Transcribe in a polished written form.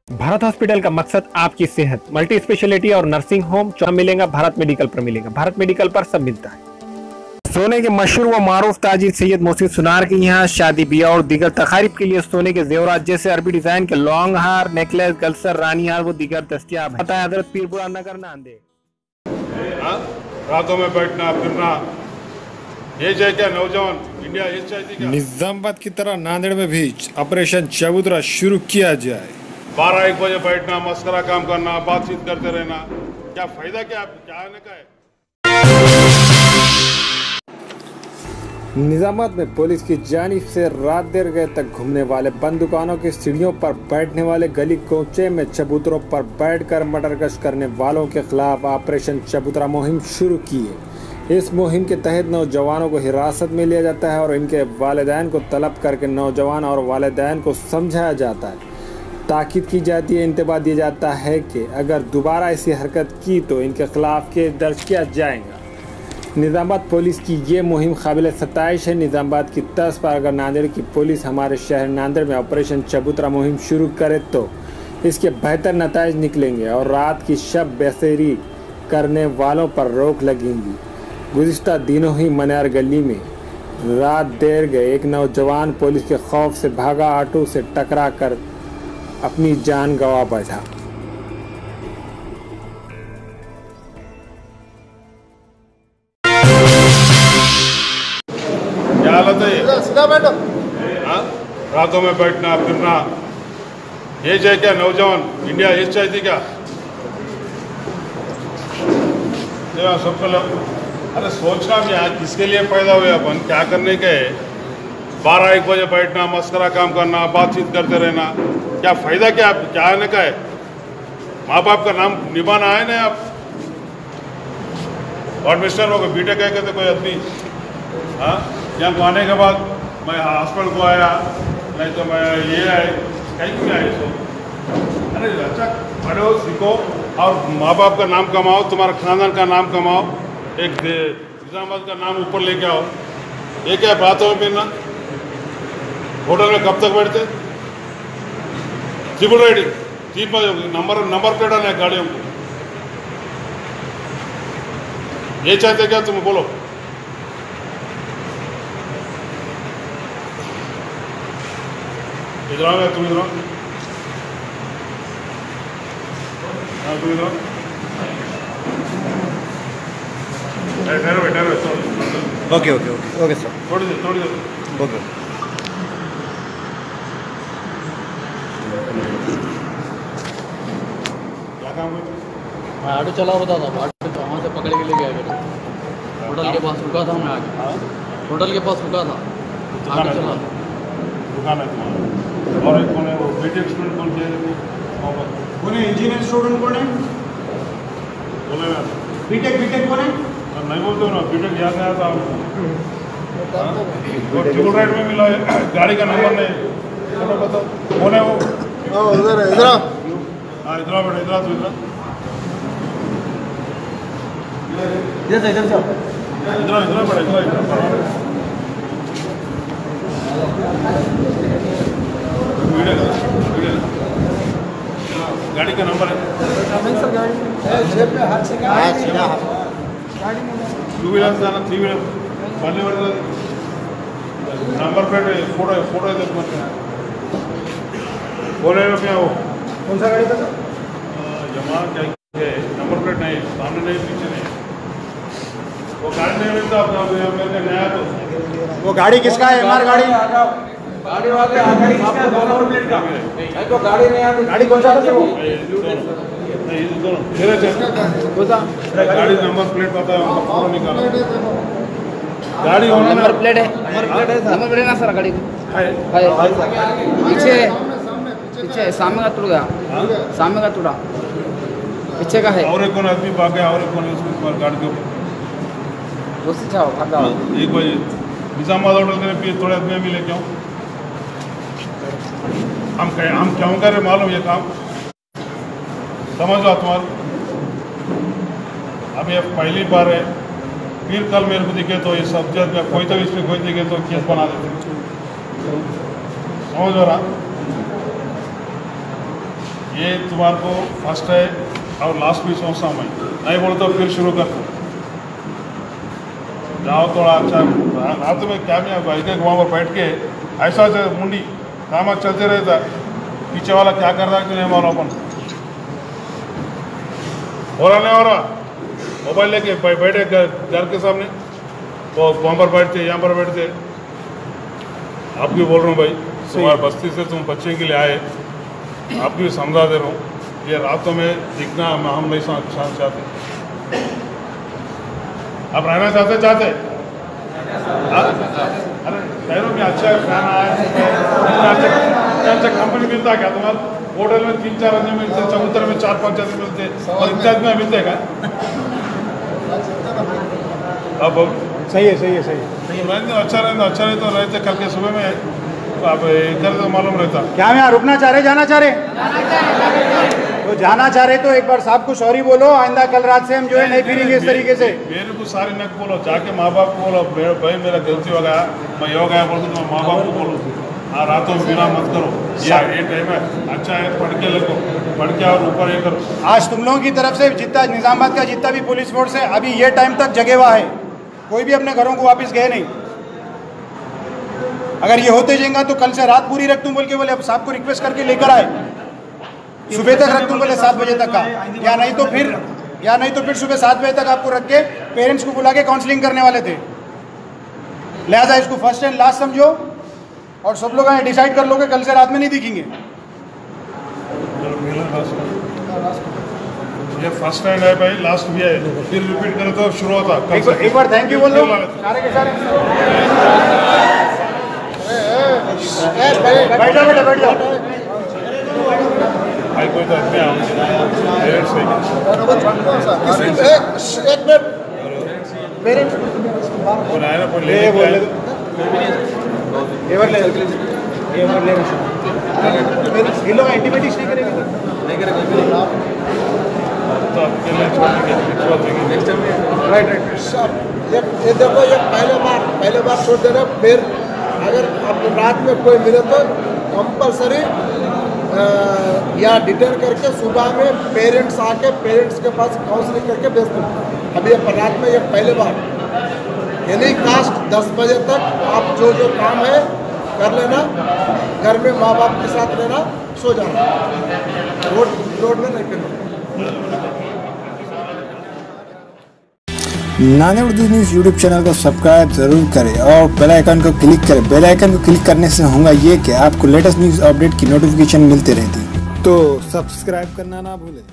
Bharat hospital का मकसद आपकी सेहत, मल्टी स्पेशलिटी और नर्सिंग होम मिलेगा। भारत मेडिकल पर मिलेगा। भारत मेडिकल पर सब मिलता है। सोने के मशहूर व मारूफ ताजिर सैयद मोहसिन सुनार के यहाँ शादी ब्याह और दीगर तकारीब के लिए सोने के जेवरात जैसे अरबी डिजाइन के लॉन्ग हार, नेकलेस, गलसर, रानी हार वो दीगर दस्तियाब है। हजरत पीरपुरा नगर नांदेड़। रातों में बैठना फिरना ये चाहिए क्या? नौजवान इंडिया ये चाहिए क्या? निजामाबाद की तरह नांदेड़ में भी ऑपरेशन चबूतरा शुरू किया जाए। 12-1 बजे बैठना, मस्करा काम करना, बातचीत करते रहना, क्या फायदा? क्या आने का है? निजामाबाद में पुलिस की जानिब से रात देर गए तक घूमने वाले, बंद दुकानों की सीढ़ियों पर बैठने वाले, गली कोचे में चबूतरों पर बैठकर मर्डर गश्त करने वालों के खिलाफ ऑपरेशन चबूतरा मुहिम शुरू की है। इस मुहिम के तहत नौजवानों को हिरासत में लिया जाता है और इनके वालिदैन को तलब करके नौजवान और वालिदैन को समझाया जाता है। ताकीद की जाती है, इंतबाह दिया जाता है कि अगर दोबारा ऐसी हरकत की तो इनके खिलाफ केस दर्ज किया जाएगा। निजामाबाद पुलिस की ये मुहिम काबिल सताइश है। निजामाबाद की तर्ज पर अगर नांदेड़ की पुलिस हमारे शहर नांदेड़ में ऑपरेशन चबूतरा मुहिम शुरू करे तो इसके बेहतर नताइज निकलेंगे और रात की शब बसेरी करने वालों पर रोक लगेंगी। गुज़िश्ता दिनों ही मनार गली में रात देर गए एक नौजवान पुलिस के खौफ से भागा, ऑटो से टकरा कर अपनी जान गंवा बैठा। क्या हालत है ये? सीधा बैठो। रातों में बैठना फिरना ये चाहिए क्या? नौजवान इंडिया ये चाहिए क्या? सबको अरे सोचना भी यार, किसके लिए पैदा हुए अपन, क्या करने के है? 12-1 बजे बैठना, मस्करा काम करना, बातचीत करते रहना, क्या फायदा? क्या आने का है? माँ बाप का नाम निभाना है ना। आप और मिस्टर हो बीटेक कह कहते कोई आदमी, हाँ, यहाँ को आने के बाद मैं हॉस्पिटल को आया, नहीं तो मैं ये आए, कहीं क्यों आए? सो अरे अच्छा पढ़ो सीखो और माँ बाप का नाम कमाओ, तुम्हारा खानदान का नाम कमाओ, एक निजामाबाद का नाम ऊपर लेके आओ। ये क्या बात हो? फिर ना होटल में कब तक बैठते? सिविल राइडिंग 3 बजे नंबर प्लेट आना है गाड़ियों को। ये चाहते क्या तुम? बोलो। इधर आओ, तुम इधर आओ। हाँ तुम इधर आओ। Okay okay okay okay sir, थोड़ी देर ओके। क्या काम है? मैं ऑटो चला रहा था, ऑटो तो वहाँ से पकड़ के ले गया मेरे। होटल के पास रुका था मैं आगे, होटल के पास रुका था, ऑटो चला। दुकान है तुम्हारा? और एक कौन है? वो बीटेक स्टूडेंट कौन है? कौन है? इंजीनियर स्टूडेंट कौन है? बोले ना बीटेक कौन है? नहीं बोलते हो ना, बीटेक यहाँ से आया था। और ट्रिपल राइड में मिला है, गाड़ी का नंबर नहीं। चलो बताओ कौन है वो? इधर इधर। हाँ इधर बैठो, इधर तो इधर इधर बैठो, इधर गाड़ी का नंबर है। टू व्हीलर से आना, 3 व्हीलर पहले वाले नंबर प्लेट फोटो है बोले क्या वो? कौन सा गाड़ी था? जमा क्या नंबर प्लेट नहीं, सामने नहीं, पीछे नहीं। वो गाड़ी नहीं मिलता अपना नया। तो वो गाड़ी किसका है? एमआर गाड़ी? गाड़ी वाले नंबर प्लेट का नहीं तो गाड़ी नहीं आती। गाड़ी कौन सा था वो? गाड़ी नंबर प्लेट पता है, फोटो निकालो। गाड़ी होना नंबर प्लेट है, नंबर प्लेट ना सर गाड़ी पीछे सामने का टूट गया, सामने का टूटा, पीछे का है। और एक कौन आदमी भाग गया, और एक कौन उसके ऊपर गाड़ी के ऊपर दोस्ती चाहो खाता 1 बजे निजामाबाद होटल के थोड़े आदमी भी लेके आऊँ। हम क्यों कर रहे मालूम? ये काम समझ लो तुम्हारा। अब ये पहली बार है, फिर कल मेरे को दिखे तो ये सब्जेक्ट में कोई तो इसमें कोई दिखे तो केस बना देते। समझ रहा? ये तुम्हारे को फर्स्ट है और लास्ट भी सोचता हूँ मैं, नहीं बोल तो फिर शुरू कर जाओ थोड़ा अच्छा। रात में क्या मैं बाइक वहाँ पर बैठ के ऐसा मुंडी काम चलते रहता, पीछे वाला क्या कर रहा है कि नहीं मालूम अपन। हो रहा नहीं हो रहा, मोबाइल लेके बैठे घर के सामने, वो वहाँ पर बैठते यहाँ पर बैठते। आपकी बोल रहा हूँ भाई, तुम्हारे बस्ती से तुम बच्चे के लिए आए, आपकी भी समझा दे रहा हूँ, ये रातों में दिखना हम नहीं चाहते। आप रहना चाहते अरे शहरों में अच्छा खाना है, अच्छा कंपनी मिलता है क्या तुम्हारे? होटल में 3-4 आदमी मिलते, चबूतर में 4-5 आदमी मिलते, और इतने आदमी मिलते क्या? अब सही है सही है सही है। अच्छा रहे तो रहते, कल के सुबह में तो आप इधर तो मालूम रहता। क्या हम यहाँ रुकना चाह रहे, जाना चाह रहे? तो जाना चाह रहे तो एक बार साहब को सॉरी बोलो, आइंदा कल रात से हम जो है नहीं फिरेंगे इस तरीके से। मेरे को सारी नक बोलो, जाके माँ बाप को बोलो, भाई मेरा गलती हो गया, मैं यो गया बोल तो माँ बाप को बोलो। हाँ, रातों में बिना मत करो, ये टाइम है अच्छा है, पढ़ के लगो, पढ़ के और ऊपर ये करो। आज तुम लोगों की तरफ से जितना निजामाबाद का जितना भी पुलिस फोर्स है अभी ये टाइम तक जगे हुआ है, कोई भी अपने घरों को वापस गए नहीं। अगर ये होते जाएगा तो कल से रात पूरी रख दूं बोल के बोले, अब साहब को रिक्वेस्ट करके लेकर आए, सुबह तक रख दूं बोले 7 बजे तक का, या नहीं तो फिर सुबह 7 बजे तक आपको रख के पेरेंट्स को बुला के काउंसलिंग करने वाले थे। लिहाजा इसको फर्स्ट एंड लास्ट समझो और सब लोग डिसाइड कर लो कि कल से रात में नहीं दिखेंगे। ये फर्स्ट टाइम है भाई, लास्ट भी है, फिर रिपीट करो तो शुरू होता। एक बार थैंक यू बोल दो सारे के सारे। बैठ जाओ बेटा, बैठ जाओ। भाई कोई तो आदमी आओ, एक मिनट पेरेंट्स कोई आया ना, कोई ले ये लोग इंटीमेटिस नहीं करेंगे तो अकेले छोड़ेंगे, नेक्स्ट टाइम राइट। ये देखो, ये पहले बार छोड़ देना, फिर अगर आप रात में कोई मिले तो कंपलसरी या डिटेन करके सुबह में पेरेंट्स आके पेरेंट्स के पास काउंसलिंग करके भेज दो। अभी रात में ये पहले बार यानी कास्ट 10 बजे तक आप जो काम है कर लेना, घर में माँ बाप के साथ रहना, सो जाना, रोड में नहीं फिरना। नाने उर्दू न्यूज़ यूट्यूब चैनल को सब्सक्राइब जरूर करें और बेल आइकन को क्लिक करें। बेल आइकन को क्लिक करने से होगा ये कि आपको लेटेस्ट न्यूज़ अपडेट की नोटिफिकेशन मिलती रहती, तो सब्सक्राइब करना ना भूलें।